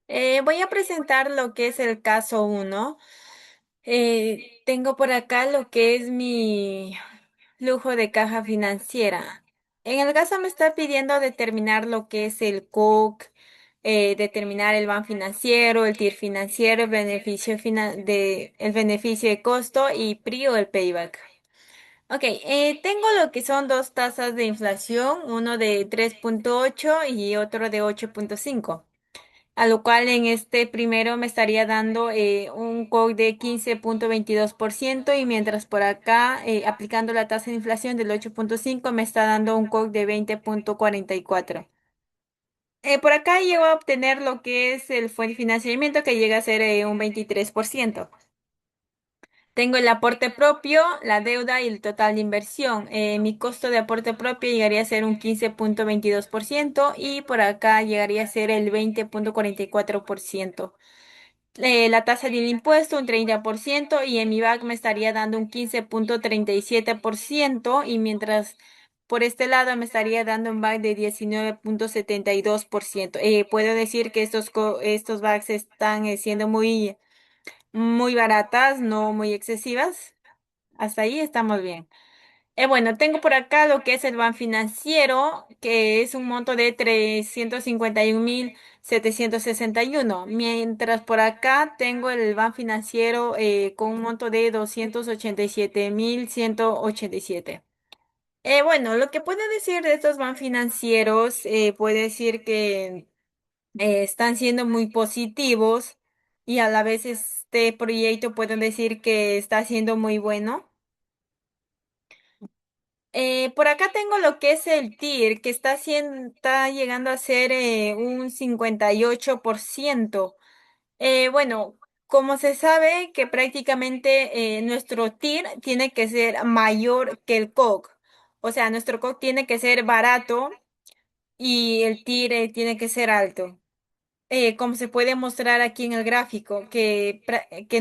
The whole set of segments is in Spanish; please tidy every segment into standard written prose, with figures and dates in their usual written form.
Voy a presentar lo que es el caso uno. Tengo por acá lo que es mi flujo de caja financiera. En el caso me está pidiendo determinar lo que es el COC, determinar el BAN financiero, el TIR financiero, el beneficio de costo y PRI o el payback. Ok, tengo lo que son dos tasas de inflación, uno de 3,8 y otro de 8,5. A lo cual en este primero me estaría dando un COC de 15,22% y mientras por acá, aplicando la tasa de inflación del 8,5, me está dando un COC de 20,44. Por acá llego a obtener lo que es el financiamiento que llega a ser un 23%. Tengo el aporte propio, la deuda y el total de inversión. Mi costo de aporte propio llegaría a ser un 15,22% y por acá llegaría a ser el 20,44%. La tasa del impuesto un 30% y en mi back me estaría dando un 15,37% y mientras por este lado me estaría dando un back de 19,72%. Puedo decir que estos backs están siendo muy baratas, no muy excesivas. Hasta ahí estamos bien. Bueno, tengo por acá lo que es el ban financiero, que es un monto de 351,761, mientras por acá tengo el ban financiero con un monto de 287,187. Bueno, lo que puedo decir de estos ban financieros, puede decir que están siendo muy positivos y a la vez este proyecto puedo decir que está siendo muy bueno. Por acá tengo lo que es el TIR, que está llegando a ser un 58%. Bueno, como se sabe que prácticamente nuestro TIR tiene que ser mayor que el COC. O sea, nuestro COC tiene que ser barato y el TIR tiene que ser alto. Como se puede mostrar aquí en el gráfico, que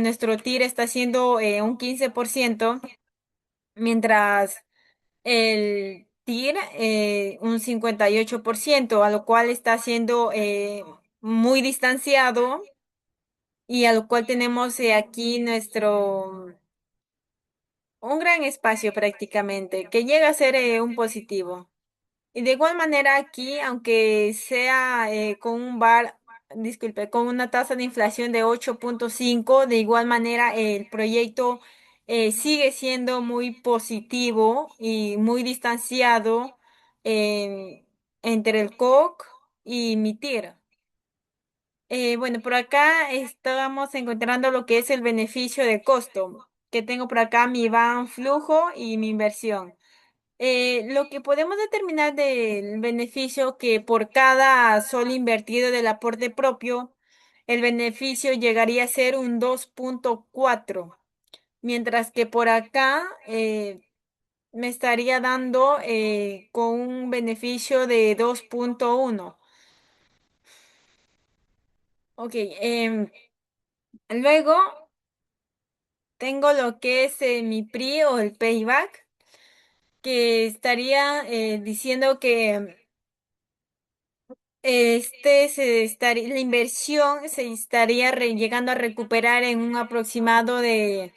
nuestro TIR está siendo un 15%, mientras el TIR un 58%, a lo cual está siendo muy distanciado y a lo cual tenemos aquí un gran espacio prácticamente, que llega a ser un positivo. Y de igual manera aquí, aunque sea disculpe, con una tasa de inflación de 8,5, de igual manera el proyecto sigue siendo muy positivo y muy distanciado eh, entre el COC y mi TIR. Bueno, por acá estamos encontrando lo que es el beneficio de costo, que tengo por acá mi van flujo y mi inversión. Lo que podemos determinar del beneficio que por cada sol invertido del aporte propio, el beneficio llegaría a ser un 2,4, mientras que por acá me estaría dando con un beneficio de 2,1. Ok, luego tengo lo que es mi PRI o el payback, que estaría diciendo que la inversión se estaría llegando a recuperar en un aproximado de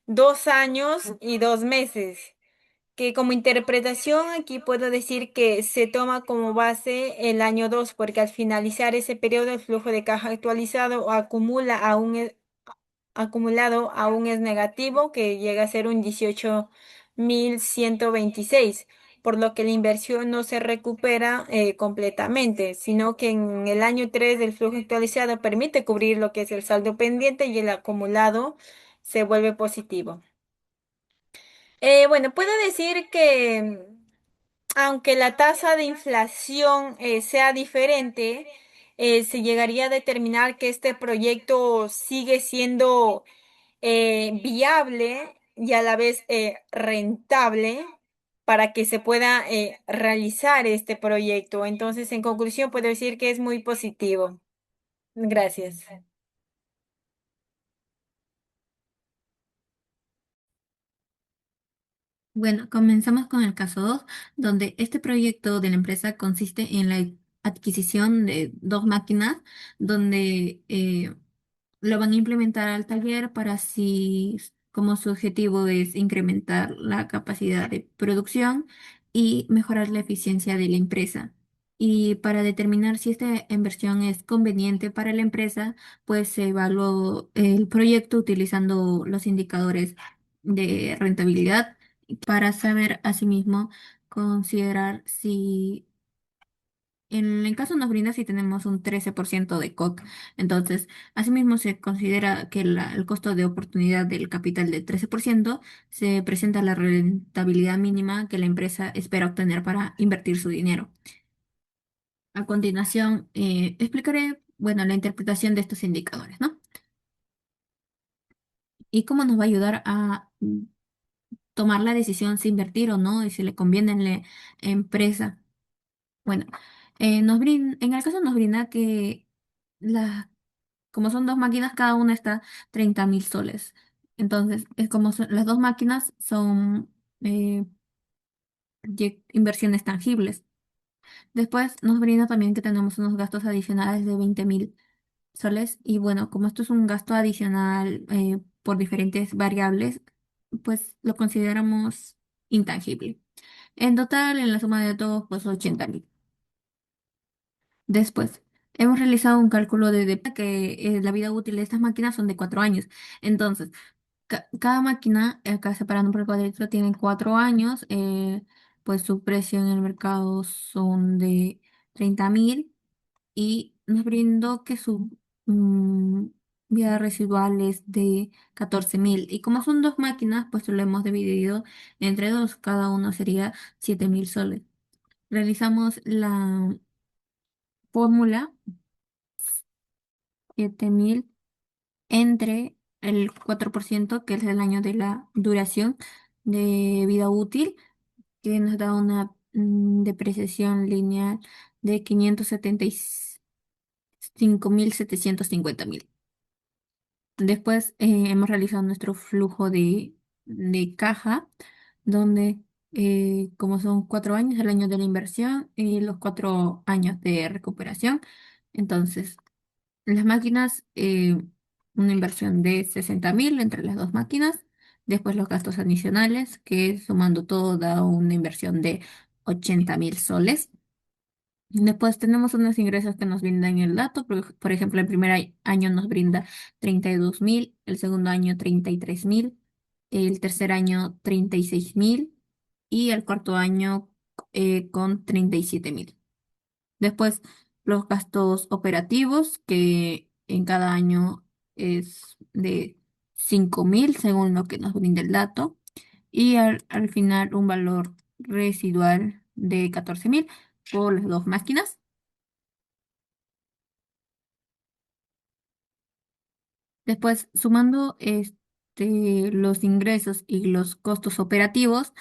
2 años y 2 meses. Que como interpretación aquí puedo decir que se toma como base el año 2 porque al finalizar ese periodo el flujo de caja actualizado o acumulado aún es negativo, que llega a ser un 18,126, por lo que la inversión no se recupera completamente, sino que en el año 3 del flujo actualizado permite cubrir lo que es el saldo pendiente y el acumulado se vuelve positivo. Bueno, puedo decir que aunque la tasa de inflación sea diferente, se llegaría a determinar que este proyecto sigue siendo viable y a la vez rentable para que se pueda realizar este proyecto. Entonces, en conclusión, puedo decir que es muy positivo. Gracias. Bueno, comenzamos con el caso 2, donde este proyecto de la empresa consiste en la adquisición de dos máquinas donde lo van a implementar al taller para así, como su objetivo es incrementar la capacidad de producción y mejorar la eficiencia de la empresa. Y para determinar si esta inversión es conveniente para la empresa, pues se evaluó el proyecto utilizando los indicadores de rentabilidad para saber asimismo considerar si en el caso nos brinda si tenemos un 13% de COC. Entonces, asimismo se considera que el costo de oportunidad del capital de 13% se presenta la rentabilidad mínima que la empresa espera obtener para invertir su dinero. A continuación, explicaré, bueno, la interpretación de estos indicadores, ¿no? Y cómo nos va a ayudar a tomar la decisión si invertir o no y si le conviene en la empresa. Bueno, en el caso nos brinda que las como son dos máquinas, cada una está 30.000 soles. Entonces, es como las dos máquinas son eh, inversiones tangibles. Después nos brinda también que tenemos unos gastos adicionales de 20.000 soles. Y bueno, como esto es un gasto adicional por diferentes variables, pues lo consideramos intangible. En total, en la suma de todos, pues 80.000. Después, hemos realizado un cálculo de que la vida útil de estas máquinas son de 4 años. Entonces, cada máquina, acá separando por el cuadrito, tiene 4 años, pues su precio en el mercado son de 30.000 y nos brindó que su mm, vida residual es de 14.000. Y como son dos máquinas, pues lo hemos dividido entre dos, cada uno sería 7.000 soles. Realizamos la fórmula 7.000 entre el 4% que es el año de la duración de vida útil, que nos da una depreciación lineal de 575.750.000. Después hemos realizado nuestro flujo de caja, donde como son 4 años, el año de la inversión y los 4 años de recuperación, entonces las máquinas, una inversión de 60.000 entre las dos máquinas. Después los gastos adicionales, que sumando todo da una inversión de 80.000 soles. Después tenemos unos ingresos que nos brindan el dato. Por ejemplo, el primer año nos brinda 32.000, el segundo año 33.000, el tercer año 36.000 y el cuarto año con 37.000. Después, los gastos operativos, que en cada año es de 5.000, según lo que nos brinda el dato. Y al final, un valor residual de 14.000 por las dos máquinas. Después, sumando los ingresos y los costos operativos,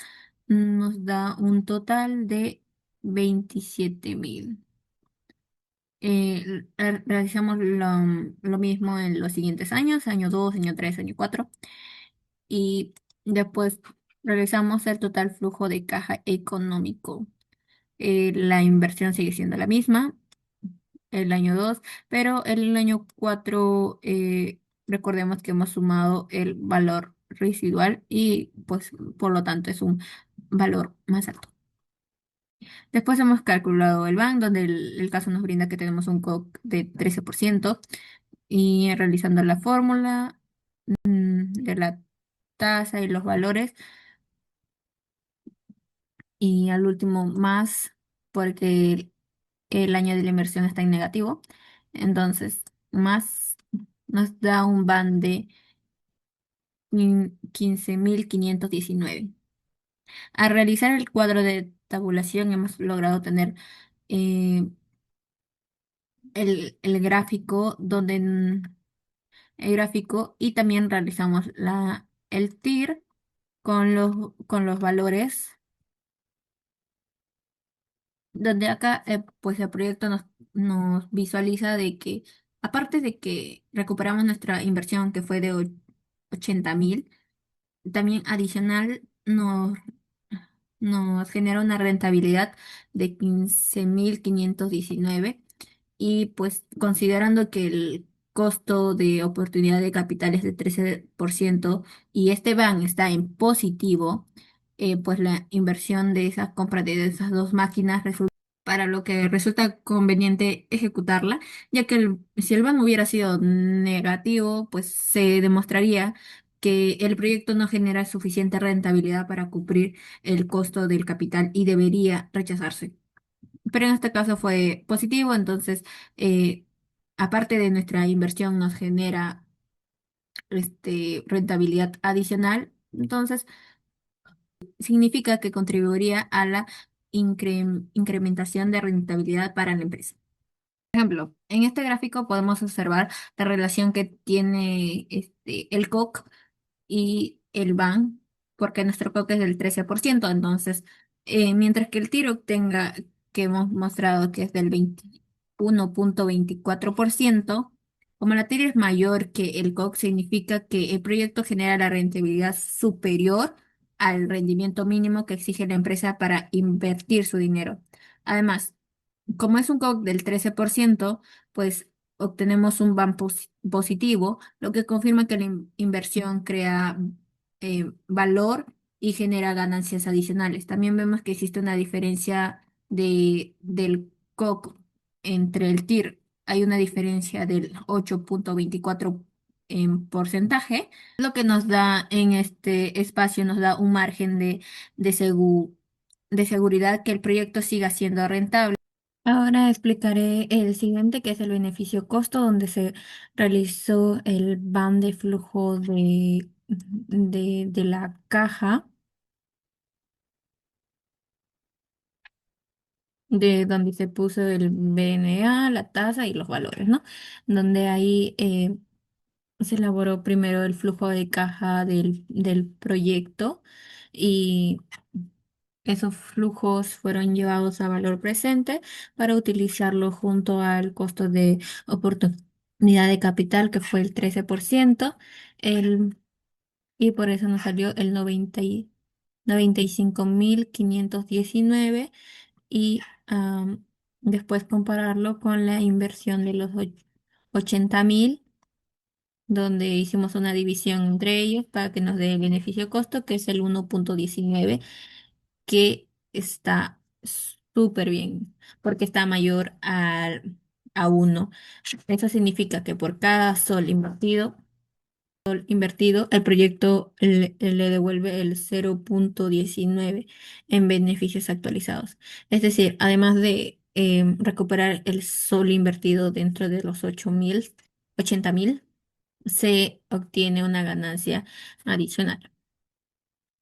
nos da un total de 27.000. Realizamos lo mismo en los siguientes años, año 2, año 3, año 4, y después realizamos el total flujo de caja económico. La inversión sigue siendo la misma, el año 2, pero el año 4 recordemos que hemos sumado el valor residual y pues por lo tanto es un valor más alto. Después hemos calculado el BAN, donde el caso nos brinda que tenemos un COC de 13% y realizando la fórmula de la tasa y los valores y al último más porque el año de la inversión está en negativo. Entonces, más nos da un BAN de 15.519. Al realizar el cuadro de tabulación hemos logrado tener eh, el gráfico el gráfico y también realizamos el TIR con los valores, donde acá pues el proyecto nos visualiza de que aparte de que recuperamos nuestra inversión que fue de 80.000, también adicional nos genera una rentabilidad de 15.519 y pues considerando que el costo de oportunidad de capital es de 13% y este ban está en positivo, pues la inversión de esa compra de esas dos máquinas resulta para lo que resulta conveniente ejecutarla, ya que si el ban hubiera sido negativo, pues se demostraría que el proyecto no genera suficiente rentabilidad para cubrir el costo del capital y debería rechazarse. Pero en este caso fue positivo, entonces, eh, aparte de nuestra inversión, nos genera rentabilidad adicional. Entonces, significa que contribuiría a la incrementación de rentabilidad para la empresa. Por ejemplo, en este gráfico podemos observar la relación que tiene el COC y el BAN, porque nuestro COC es del 13%. Entonces, mientras que el TIROC tenga, que hemos mostrado que es del 21.24%, como la TIR es mayor que el COC, significa que el proyecto genera la rentabilidad superior al rendimiento mínimo que exige la empresa para invertir su dinero. Además, como es un COC del 13%, pues obtenemos un BAM positivo, lo que confirma que la inversión crea valor y genera ganancias adicionales. También vemos que existe una diferencia del COC entre el TIR. Hay una diferencia del 8.24 en porcentaje, lo que nos da en este espacio, nos da un margen de, de seguridad que el proyecto siga siendo rentable. Ahora explicaré el siguiente, que es el beneficio costo, donde se realizó el ban de flujo de la caja, de donde se puso el BNA, la tasa y los valores, ¿no? Donde ahí se elaboró primero el flujo de caja del proyecto y esos flujos fueron llevados a valor presente para utilizarlo junto al costo de oportunidad de capital, que fue el 13%, el, y por eso nos salió el 95.519 y después compararlo con la inversión de los 80.000, donde hicimos una división entre ellos para que nos dé el beneficio costo, que es el 1.19, que está súper bien, porque está mayor a 1. Eso significa que por cada sol invertido, el proyecto le devuelve el 0.19 en beneficios actualizados. Es decir, además de recuperar el sol invertido dentro de los 80.000, se obtiene una ganancia adicional.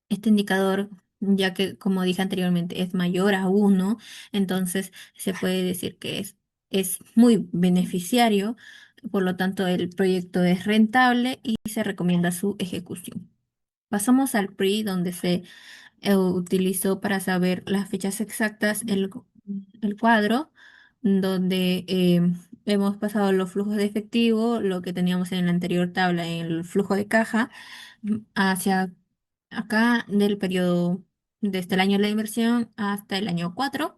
Este indicador, ya que como dije anteriormente, es mayor a 1, entonces se puede decir que es muy beneficiario, por lo tanto el proyecto es rentable y se recomienda su ejecución. Pasamos al PRI, donde se utilizó para saber las fechas exactas el cuadro, donde hemos pasado los flujos de efectivo, lo que teníamos en la anterior tabla, en el flujo de caja, hacia acá del periodo desde el año de la inversión hasta el año 4.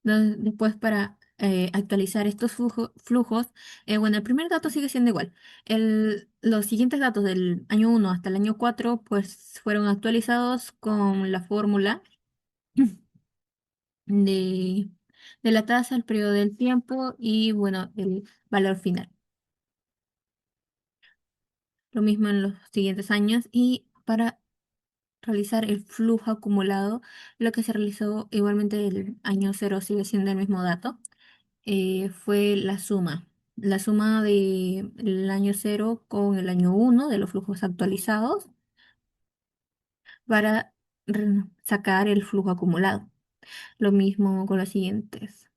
Después para actualizar estos flujos, bueno, el primer dato sigue siendo igual. Los siguientes datos del año 1 hasta el año 4 pues fueron actualizados con la fórmula de, de la tasa, el periodo del tiempo y bueno, el valor final. Lo mismo en los siguientes años y para realizar el flujo acumulado, lo que se realizó igualmente el año 0 sigue siendo el mismo dato, fue la suma del año 0 con el año 1 de los flujos actualizados para sacar el flujo acumulado. Lo mismo con los siguientes.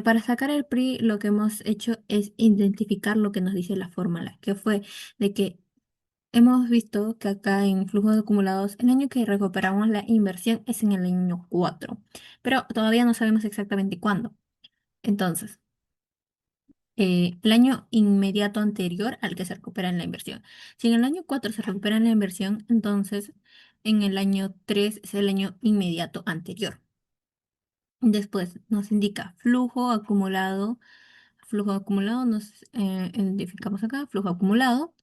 Para sacar el PRI, lo que hemos hecho es identificar lo que nos dice la fórmula, que fue de que hemos visto que acá en flujos acumulados, el año que recuperamos la inversión es en el año 4, pero todavía no sabemos exactamente cuándo. Entonces, el año inmediato anterior al que se recupera en la inversión. Si en el año 4 se recupera en la inversión, entonces en el año 3 es el año inmediato anterior. Después nos indica flujo acumulado. Flujo acumulado nos identificamos acá, flujo acumulado,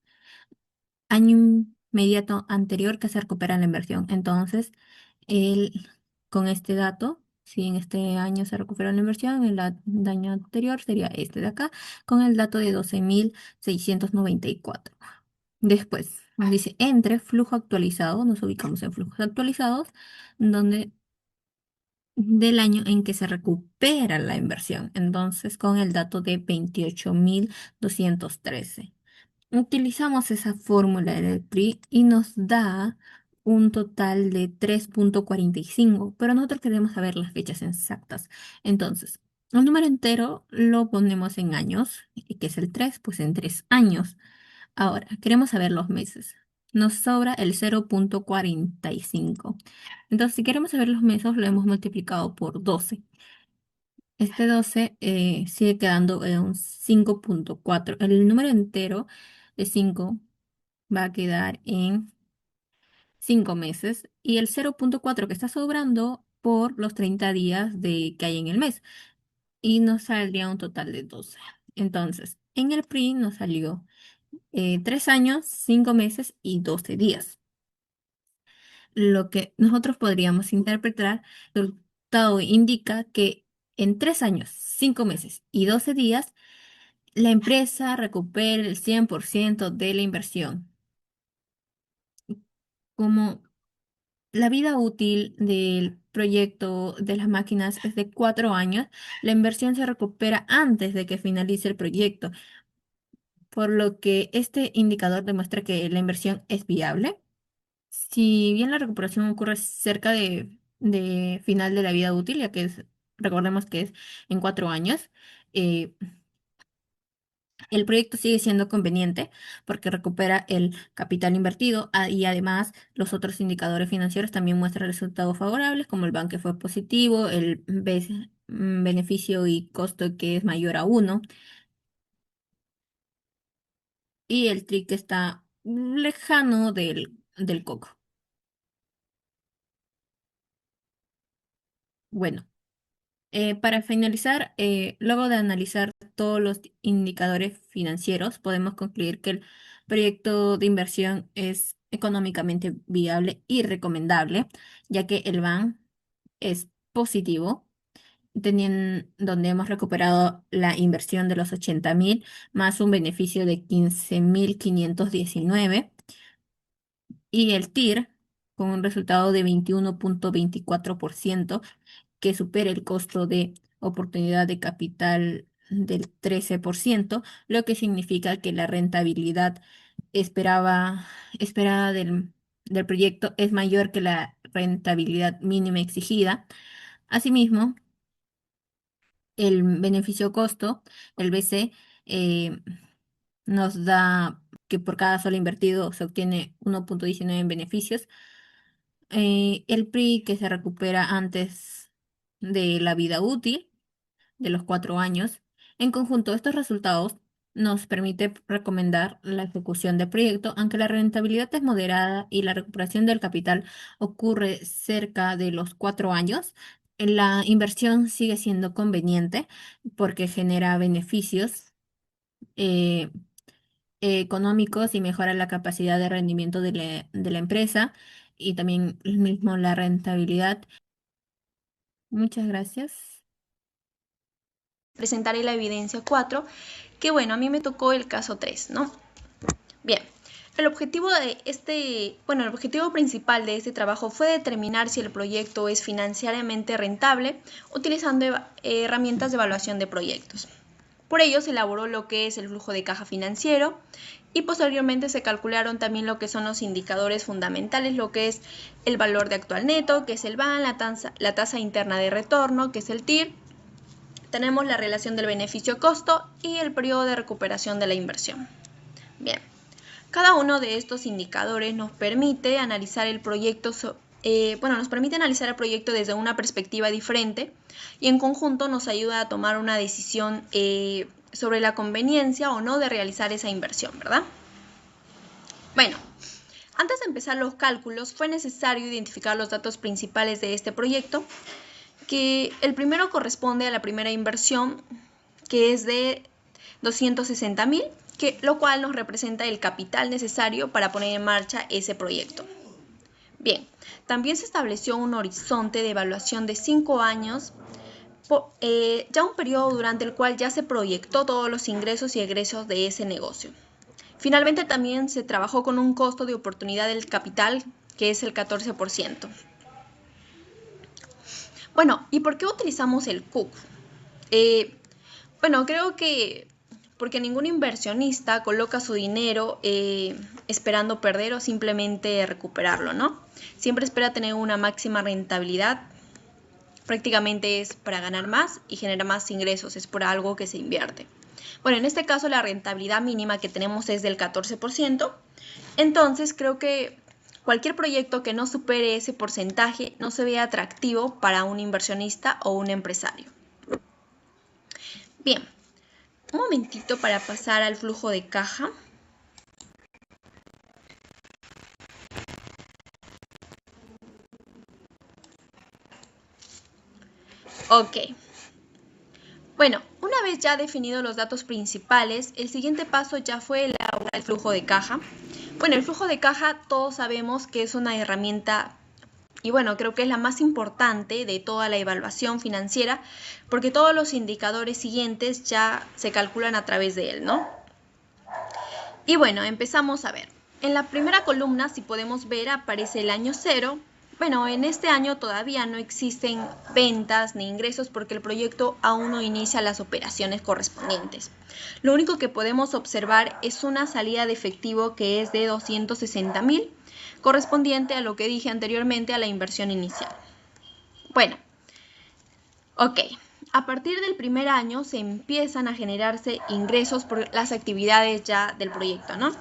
año inmediato anterior que se recupera la inversión. Entonces, el, con este dato, si en este año se recupera la inversión, el año anterior sería este de acá, con el dato de 12.694. Después, nos dice entre flujo actualizado, nos ubicamos en flujos actualizados, donde del año en que se recupera la inversión. Entonces, con el dato de 28.213. Utilizamos esa fórmula del PRI y nos da un total de 3,45, pero nosotros queremos saber las fechas exactas. Entonces, el número entero lo ponemos en años, y que es el 3 pues en 3 años. Ahora, queremos saber los meses. Nos sobra el 0,45. Entonces, si queremos saber los meses, lo hemos multiplicado por 12. Este 12 sigue quedando en un 5,4. El número entero de 5 va a quedar en 5 meses y el 0,4 que está sobrando por los 30 días que hay en el mes. Y nos saldría un total de 12. Entonces, en el PRI nos salió 3 años, 5 meses y 12 días. Lo que nosotros podríamos interpretar, el resultado indica que en 3 años, 5 meses y 12 días, la empresa recupera el 100% de la inversión. Como la vida útil del proyecto de las máquinas es de 4 años, la inversión se recupera antes de que finalice el proyecto, por lo que este indicador demuestra que la inversión es viable. Si bien la recuperación ocurre cerca de final de la vida útil, ya que recordemos que es en 4 años, eh, el proyecto sigue siendo conveniente porque recupera el capital invertido y además los otros indicadores financieros también muestran resultados favorables, como el banque fue positivo, el beneficio y costo que es mayor a 1 y el TRI que está lejano del coco. Bueno. Para finalizar, luego de analizar todos los indicadores financieros, podemos concluir que el proyecto de inversión es económicamente viable y recomendable, ya que el BAN es positivo, donde hemos recuperado la inversión de los 80.000 más un beneficio de 15.519 y el TIR con un resultado de 21,24% que supera el costo de oportunidad de capital del 13%, lo que significa que la rentabilidad esperada del proyecto es mayor que la rentabilidad mínima exigida. Asimismo, el beneficio costo, el BC, eh, nos da que por cada sola invertido se obtiene 1,19 en beneficios. El PRI que se recupera antes de la vida útil de los 4 años. En conjunto, estos resultados nos permite recomendar la ejecución del proyecto, aunque la rentabilidad es moderada y la recuperación del capital ocurre cerca de los 4 años. La inversión sigue siendo conveniente porque genera beneficios eh, económicos y mejora la capacidad de rendimiento de la empresa y también mismo la rentabilidad. Muchas gracias. Presentaré la evidencia 4, que bueno, a mí me tocó el caso 3, ¿no? Bien, el objetivo principal de este trabajo fue determinar si el proyecto es financieramente rentable utilizando herramientas de evaluación de proyectos. Por ello se elaboró lo que es el flujo de caja financiero y posteriormente se calcularon también lo que son los indicadores fundamentales, lo que es el valor de actual neto, que es el BAN, la tasa interna de retorno, que es el TIR. Tenemos la relación del beneficio-costo y el periodo de recuperación de la inversión. Bien, cada uno de estos indicadores nos permite analizar el proyecto desde una perspectiva diferente y en conjunto nos ayuda a tomar una decisión sobre la conveniencia o no de realizar esa inversión, ¿verdad? Bueno, antes de empezar los cálculos fue necesario identificar los datos principales de este proyecto, que el primero corresponde a la primera inversión, que es de 260.000, lo cual nos representa el capital necesario para poner en marcha ese proyecto. Bien, también se estableció un horizonte de evaluación de 5 años, ya un periodo durante el cual ya se proyectó todos los ingresos y egresos de ese negocio. Finalmente también se trabajó con un costo de oportunidad del capital que es el 14%. Bueno, ¿y por qué utilizamos el CUC? Bueno, creo que porque ningún inversionista coloca su dinero esperando perder o simplemente recuperarlo, ¿no? Siempre espera tener una máxima rentabilidad. Prácticamente es para ganar más y generar más ingresos, es por algo que se invierte. Bueno, en este caso la rentabilidad mínima que tenemos es del 14%, entonces creo que cualquier proyecto que no supere ese porcentaje no se ve atractivo para un inversionista o un empresario. Bien, un momentito para pasar al flujo de caja. Ok. Bueno, una vez ya definidos los datos principales, el siguiente paso ya fue elaborar el flujo de caja. Bueno, el flujo de caja todos sabemos que es una herramienta y bueno, creo que es la más importante de toda la evaluación financiera porque todos los indicadores siguientes ya se calculan a través de él, ¿no? Y bueno, empezamos a ver. En la primera columna, si podemos ver, aparece el año 0. Bueno, en este año todavía no existen ventas ni ingresos porque el proyecto aún no inicia las operaciones correspondientes. Lo único que podemos observar es una salida de efectivo que es de 260.000, correspondiente a lo que dije anteriormente a la inversión inicial. Bueno, ok. A partir del primer año se empiezan a generarse ingresos por las actividades ya del proyecto, ¿no?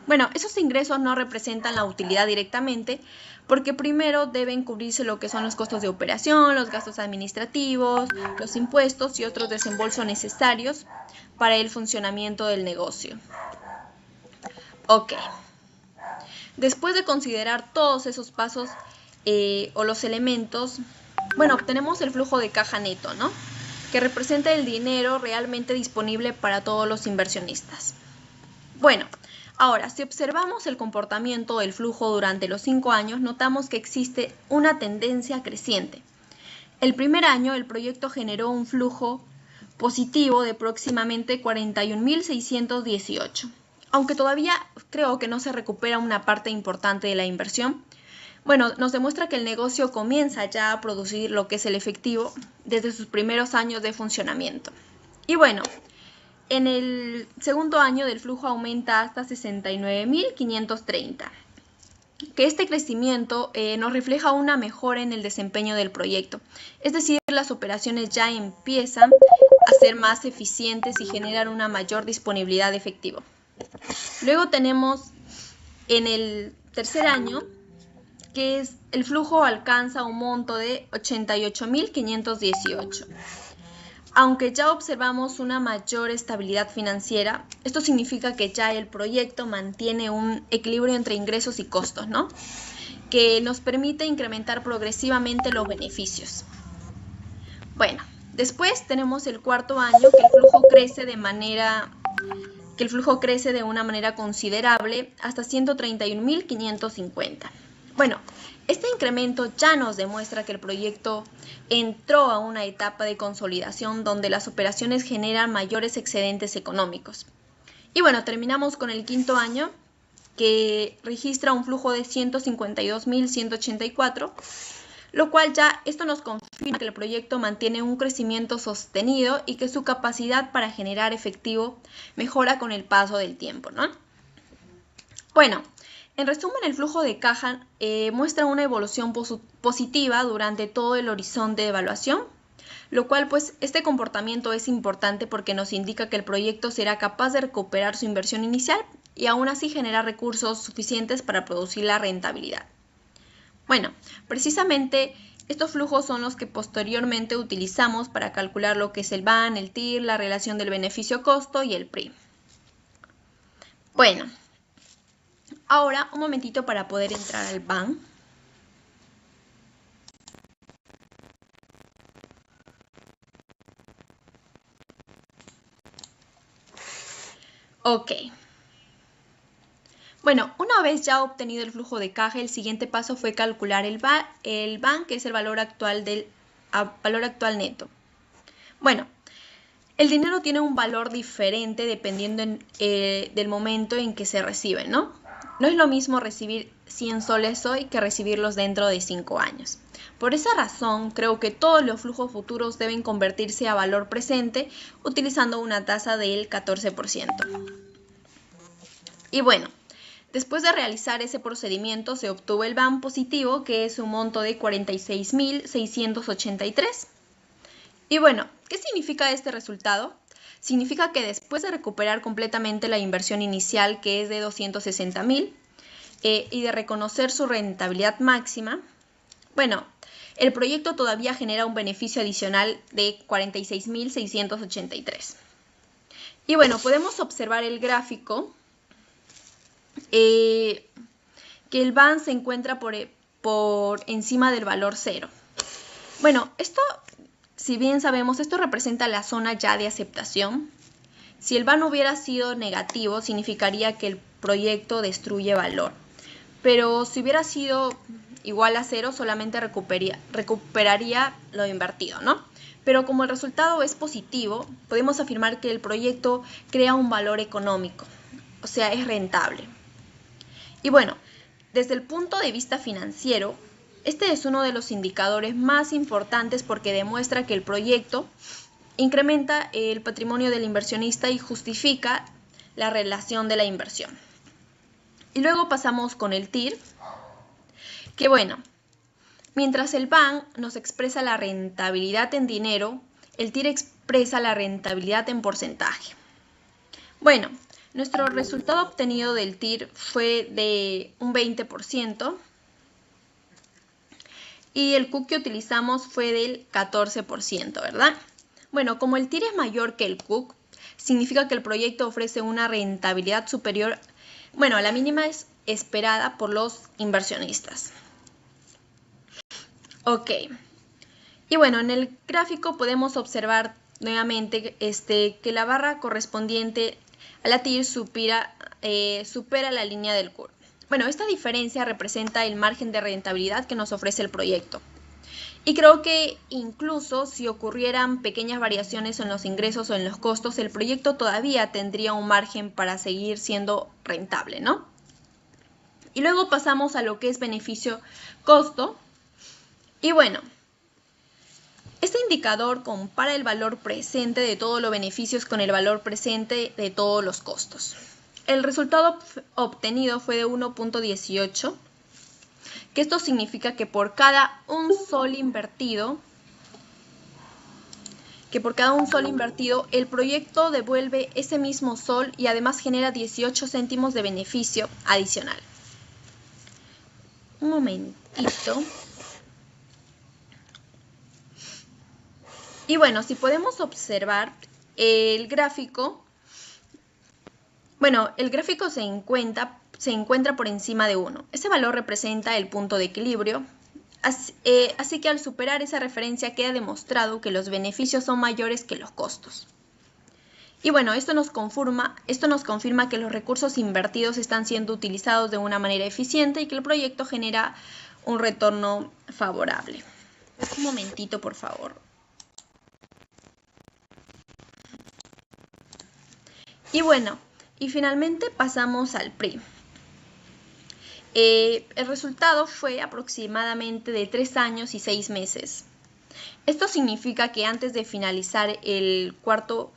Bueno, esos ingresos no representan la utilidad directamente porque primero deben cubrirse lo que son los costos de operación, los gastos administrativos, los impuestos y otros desembolsos necesarios para el funcionamiento del negocio. Ok. Después de considerar todos esos pasos o los elementos, bueno, obtenemos el flujo de caja neto, ¿no? Que representa el dinero realmente disponible para todos los inversionistas. Bueno, ahora, si observamos el comportamiento del flujo durante los 5 años, notamos que existe una tendencia creciente. El primer año, el proyecto generó un flujo positivo de aproximadamente 41.618. Aunque todavía creo que no se recupera una parte importante de la inversión, bueno, nos demuestra que el negocio comienza ya a producir lo que es el efectivo desde sus primeros años de funcionamiento. Y bueno, en el segundo año del flujo aumenta hasta 69.530. Que este crecimiento nos refleja una mejora en el desempeño del proyecto. Es decir, las operaciones ya empiezan a ser más eficientes y generan una mayor disponibilidad de efectivo. Luego tenemos en el tercer año que el flujo alcanza un monto de 88.518. Aunque ya observamos una mayor estabilidad financiera, esto significa que ya el proyecto mantiene un equilibrio entre ingresos y costos, ¿no? Que nos permite incrementar progresivamente los beneficios. Bueno, después tenemos el cuarto año que el flujo crece de una manera considerable hasta 131.550. Bueno, este incremento ya nos demuestra que el proyecto entró a una etapa de consolidación donde las operaciones generan mayores excedentes económicos. Y bueno, terminamos con el quinto año que registra un flujo de 152.184, lo cual ya esto nos confirma que el proyecto mantiene un crecimiento sostenido y que su capacidad para generar efectivo mejora con el paso del tiempo, ¿no? Bueno, en resumen, el flujo de caja muestra una evolución positiva durante todo el horizonte de evaluación, lo cual pues este comportamiento es importante porque nos indica que el proyecto será capaz de recuperar su inversión inicial y aún así generar recursos suficientes para producir la rentabilidad. Bueno, precisamente Estos flujos son los que posteriormente utilizamos para calcular lo que es el BAN, el TIR, la relación del beneficio-costo y el PRI. Bueno, ahora un momentito para poder entrar al BAN. Ok. Bueno, una vez ya obtenido el flujo de caja, el siguiente paso fue calcular el BAN, que es el valor actual neto. Bueno, el dinero tiene un valor diferente dependiendo del momento en que se recibe, ¿no? No es lo mismo recibir 100 soles hoy que recibirlos dentro de 5 años. Por esa razón, creo que todos los flujos futuros deben convertirse a valor presente utilizando una tasa del 14%. Y bueno, después de realizar ese procedimiento se obtuvo el BAN positivo, que es un monto de 46.683. Y bueno, ¿qué significa este resultado? Significa que después de recuperar completamente la inversión inicial, que es de 260.000, y de reconocer su rentabilidad máxima, bueno, el proyecto todavía genera un beneficio adicional de 46.683. Y bueno, podemos observar el gráfico, que el BAN se encuentra por encima del valor 0. Bueno, esto, si bien sabemos, esto representa la zona ya de aceptación. Si el BAN hubiera sido negativo, significaría que el proyecto destruye valor. Pero si hubiera sido igual a 0, solamente recuperaría lo invertido, ¿no? Pero como el resultado es positivo, podemos afirmar que el proyecto crea un valor económico, o sea, es rentable. Y bueno, desde el punto de vista financiero, este es uno de los indicadores más importantes porque demuestra que el proyecto incrementa el patrimonio del inversionista y justifica la relación de la inversión. Y luego pasamos con el TIR, que bueno, mientras el BAN nos expresa la rentabilidad en dinero, el TIR expresa la rentabilidad en porcentaje. Bueno, nuestro resultado obtenido del TIR fue de un 20% y el CUC que utilizamos fue del 14%, ¿verdad? Bueno, como el TIR es mayor que el CUC, significa que el proyecto ofrece una rentabilidad superior, bueno, a la mínima es esperada por los inversionistas. Ok. Y bueno, en el gráfico podemos observar nuevamente que la barra correspondiente a la TIR supera la línea del curve. Bueno, esta diferencia representa el margen de rentabilidad que nos ofrece el proyecto. Y creo que incluso si ocurrieran pequeñas variaciones en los ingresos o en los costos, el proyecto todavía tendría un margen para seguir siendo rentable, ¿no? Y luego pasamos a lo que es beneficio-costo. Y bueno, este indicador compara el valor presente de todos los beneficios con el valor presente de todos los costos. El resultado obtenido fue de 1.18, que esto significa que por cada un sol invertido, el proyecto devuelve ese mismo sol y además genera 18 céntimos de beneficio adicional. Un momentito. Y bueno, si podemos observar el gráfico, bueno, el gráfico se encuentra por encima de 1. Ese valor representa el punto de equilibrio, así que al superar esa referencia queda demostrado que los beneficios son mayores que los costos. Y bueno, esto nos confirma que los recursos invertidos están siendo utilizados de una manera eficiente y que el proyecto genera un retorno favorable. Un momentito, por favor. Y bueno, y finalmente pasamos al PRI. El resultado fue aproximadamente de 3 años y 6 meses. Esto significa que antes de finalizar el cuarto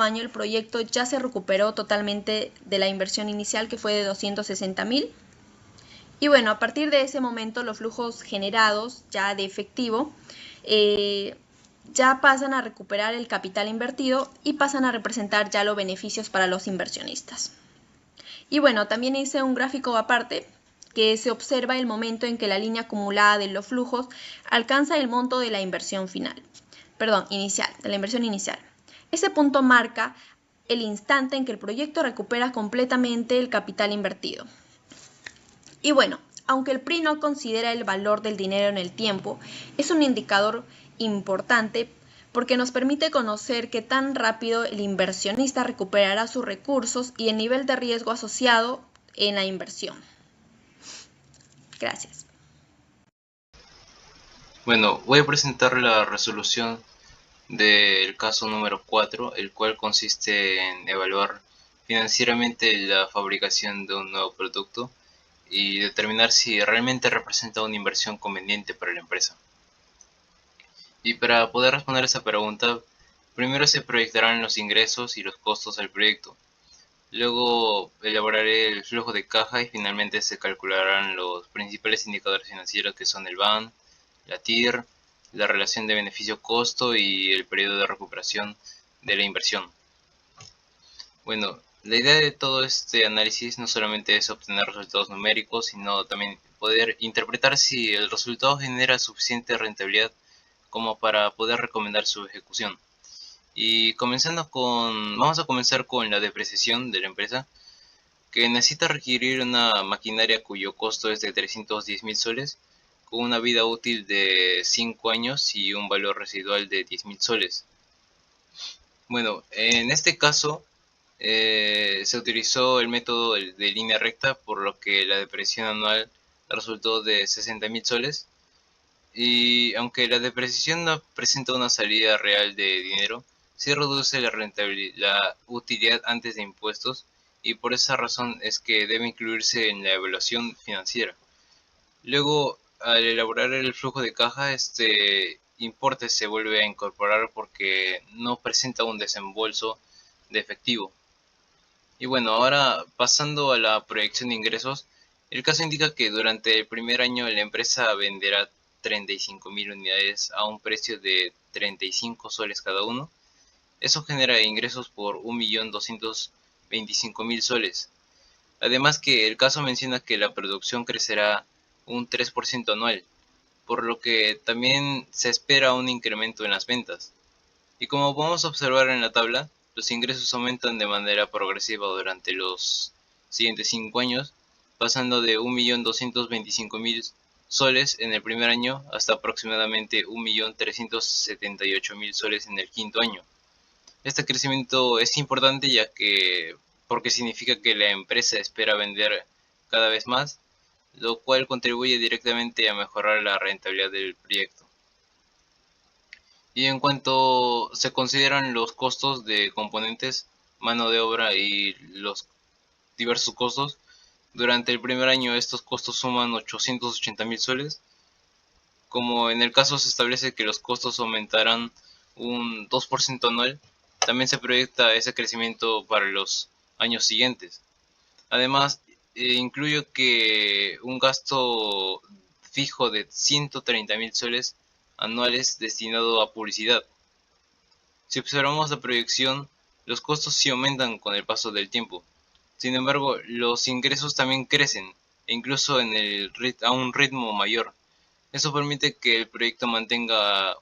año el proyecto ya se recuperó totalmente de la inversión inicial, que fue de 260.000. Y bueno, a partir de ese momento los flujos generados ya de efectivo ya pasan a recuperar el capital invertido y pasan a representar ya los beneficios para los inversionistas. Y bueno, también hice un gráfico aparte que se observa el momento en que la línea acumulada de los flujos alcanza el monto de la inversión inicial, de la inversión inicial. Ese punto marca el instante en que el proyecto recupera completamente el capital invertido. Y bueno, aunque el PRI no considera el valor del dinero en el tiempo, es un indicador importante porque nos permite conocer qué tan rápido el inversionista recuperará sus recursos y el nivel de riesgo asociado en la inversión. Gracias. Bueno, voy a presentar la resolución del caso número 4, el cual consiste en evaluar financieramente la fabricación de un nuevo producto y determinar si realmente representa una inversión conveniente para la empresa. Y para poder responder esa pregunta, primero se proyectarán los ingresos y los costos del proyecto. Luego elaboraré el flujo de caja y finalmente se calcularán los principales indicadores financieros que son el BAN, la TIR, la relación de beneficio-costo y el periodo de recuperación de la inversión. Bueno, la idea de todo este análisis no solamente es obtener resultados numéricos, sino también poder interpretar si el resultado genera suficiente rentabilidad como para poder recomendar su ejecución. Y vamos a comenzar con la depreciación de la empresa, que necesita requerir una maquinaria cuyo costo es de 310.000 soles, con una vida útil de 5 años y un valor residual de 10.000 soles. Bueno, en este caso se utilizó el método de línea recta, por lo que la depreciación anual resultó de 60.000 soles. Y aunque la depreciación no presenta una salida real de dinero, sí reduce la utilidad antes de impuestos, y por esa razón es que debe incluirse en la evaluación financiera. Luego, al elaborar el flujo de caja, este importe se vuelve a incorporar porque no presenta un desembolso de efectivo. Y bueno, ahora pasando a la proyección de ingresos, el caso indica que durante el primer año la empresa venderá 35.000 unidades a un precio de 35 soles cada uno. Eso genera ingresos por 1.225.000 soles. Además que el caso menciona que la producción crecerá un 3% anual, por lo que también se espera un incremento en las ventas. Y como podemos observar en la tabla, los ingresos aumentan de manera progresiva durante los siguientes 5 años, pasando de 1.225.000 soles en el primer año hasta aproximadamente 1.378.000 soles en el quinto año. Este crecimiento es importante porque significa que la empresa espera vender cada vez más, lo cual contribuye directamente a mejorar la rentabilidad del proyecto. Y en cuanto se consideran los costos de componentes, mano de obra y los diversos costos, durante el primer año estos costos suman 880.000 soles. Como en el caso se establece que los costos aumentarán un 2% anual, también se proyecta ese crecimiento para los años siguientes. Además, incluyo que un gasto fijo de 130.000 soles anuales destinado a publicidad. Si observamos la proyección, los costos sí aumentan con el paso del tiempo. Sin embargo, los ingresos también crecen, e incluso a un ritmo mayor. Eso permite que el proyecto mantenga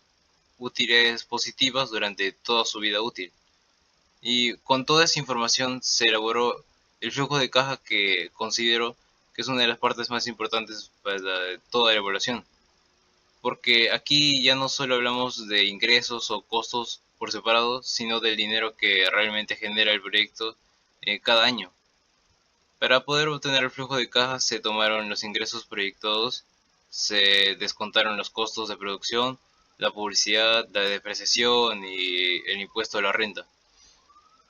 utilidades positivas durante toda su vida útil. Y con toda esa información se elaboró el flujo de caja, que considero que es una de las partes más importantes para toda la evaluación, porque aquí ya no solo hablamos de ingresos o costos por separado, sino del dinero que realmente genera el proyecto cada año. Para poder obtener el flujo de caja se tomaron los ingresos proyectados, se descontaron los costos de producción, la publicidad, la depreciación y el impuesto a la renta.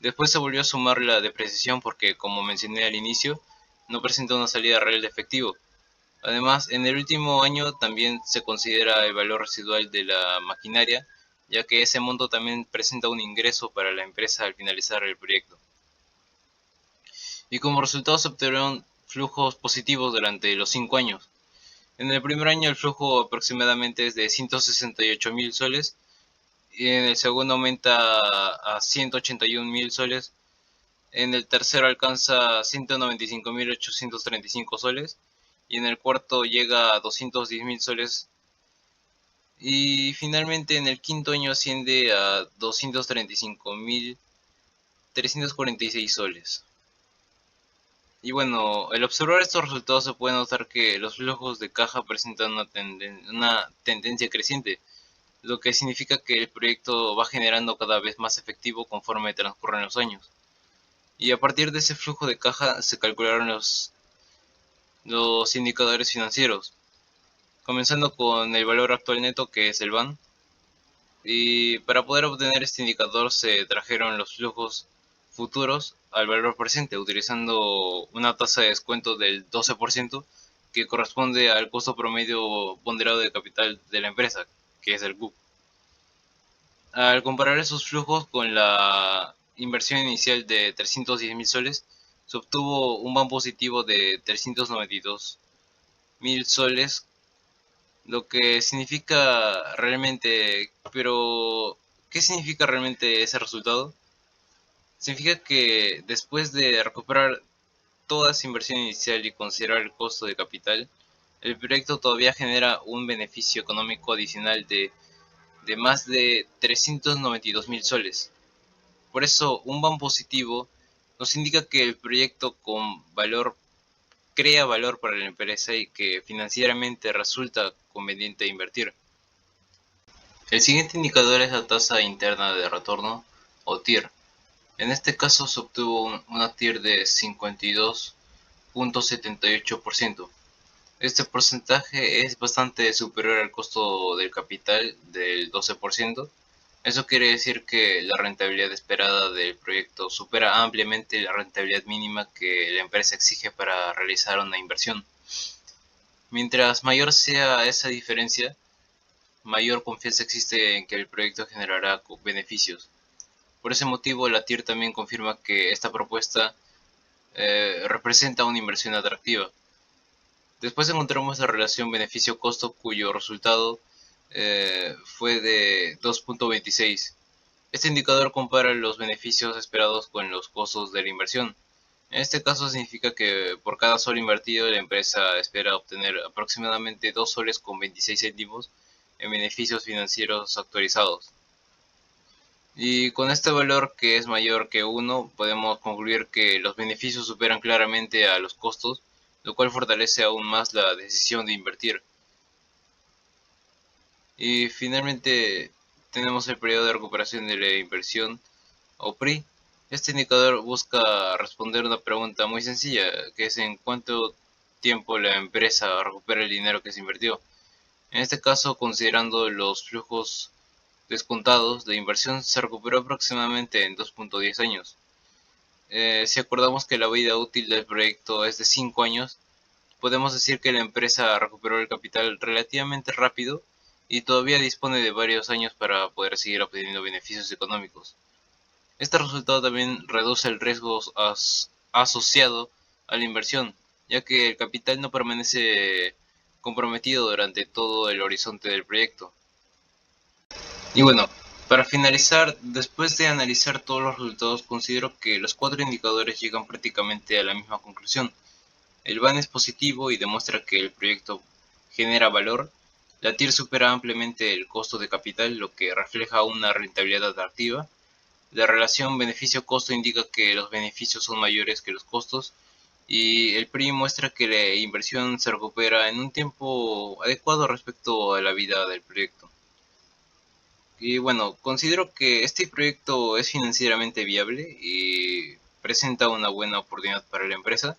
Después se volvió a sumar la depreciación porque, como mencioné al inicio, no presenta una salida real de efectivo. Además, en el último año también se considera el valor residual de la maquinaria, ya que ese monto también presenta un ingreso para la empresa al finalizar el proyecto. Y como resultado se obtuvieron flujos positivos durante los 5 años. En el primer año el flujo aproximadamente es de 168.000 soles, y en el segundo aumenta a 181.000 soles, en el tercero alcanza 195.835 soles, y en el cuarto llega a 210.000 soles y finalmente en el quinto año asciende a 235.346 soles. Y bueno, al observar estos resultados se puede notar que los flujos de caja presentan una tendencia creciente, lo que significa que el proyecto va generando cada vez más efectivo conforme transcurren los años. Y a partir de ese flujo de caja se calcularon los indicadores financieros, comenzando con el valor actual neto que es el VAN. Y para poder obtener este indicador se trajeron los flujos futuros al valor presente utilizando una tasa de descuento del 12% que corresponde al costo promedio ponderado de capital de la empresa, que es el CUP. Al comparar esos flujos con la inversión inicial de 310.000 soles, se obtuvo un VAN positivo de 392.000 soles, lo que significa realmente, pero ¿qué significa realmente ese resultado? Significa que después de recuperar toda esa inversión inicial y considerar el costo de capital, el proyecto todavía genera un beneficio económico adicional de más de 392.000 soles. Por eso, un VAN positivo nos indica que el proyecto con valor crea valor para la empresa y que financieramente resulta conveniente invertir. El siguiente indicador es la tasa interna de retorno o TIR. En este caso se obtuvo una TIR de 52.78%. Este porcentaje es bastante superior al costo del capital del 12%. Eso quiere decir que la rentabilidad esperada del proyecto supera ampliamente la rentabilidad mínima que la empresa exige para realizar una inversión. Mientras mayor sea esa diferencia, mayor confianza existe en que el proyecto generará beneficios. Por ese motivo, la TIR también confirma que esta propuesta representa una inversión atractiva. Después encontramos la relación beneficio-costo cuyo resultado fue de 2.26. Este indicador compara los beneficios esperados con los costos de la inversión. En este caso significa que por cada sol invertido la empresa espera obtener aproximadamente 2 soles con 26 céntimos en beneficios financieros actualizados. Y con este valor que es mayor que 1 podemos concluir que los beneficios superan claramente a los costos, lo cual fortalece aún más la decisión de invertir. Y finalmente tenemos el periodo de recuperación de la inversión o PRI. Este indicador busca responder una pregunta muy sencilla, que es en cuánto tiempo la empresa recupera el dinero que se invirtió. En este caso, considerando los flujos descontados de inversión, se recuperó aproximadamente en 2.10 años. Si acordamos que la vida útil del proyecto es de 5 años, podemos decir que la empresa recuperó el capital relativamente rápido y todavía dispone de varios años para poder seguir obteniendo beneficios económicos. Este resultado también reduce el riesgo asociado a la inversión, ya que el capital no permanece comprometido durante todo el horizonte del proyecto. Y bueno, para finalizar, después de analizar todos los resultados, considero que los 4 indicadores llegan prácticamente a la misma conclusión. El VAN es positivo y demuestra que el proyecto genera valor. La TIR supera ampliamente el costo de capital, lo que refleja una rentabilidad atractiva. La relación beneficio-costo indica que los beneficios son mayores que los costos. Y el PRI muestra que la inversión se recupera en un tiempo adecuado respecto a la vida del proyecto. Y bueno, considero que este proyecto es financieramente viable y presenta una buena oportunidad para la empresa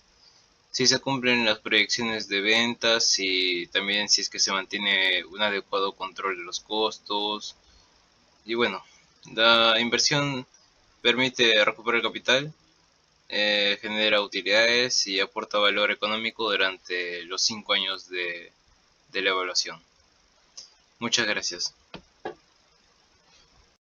si se cumplen las proyecciones de ventas y también si es que se mantiene un adecuado control de los costos. Y bueno, la inversión permite recuperar capital, genera utilidades y aporta valor económico durante los 5 años de la evaluación. Muchas gracias.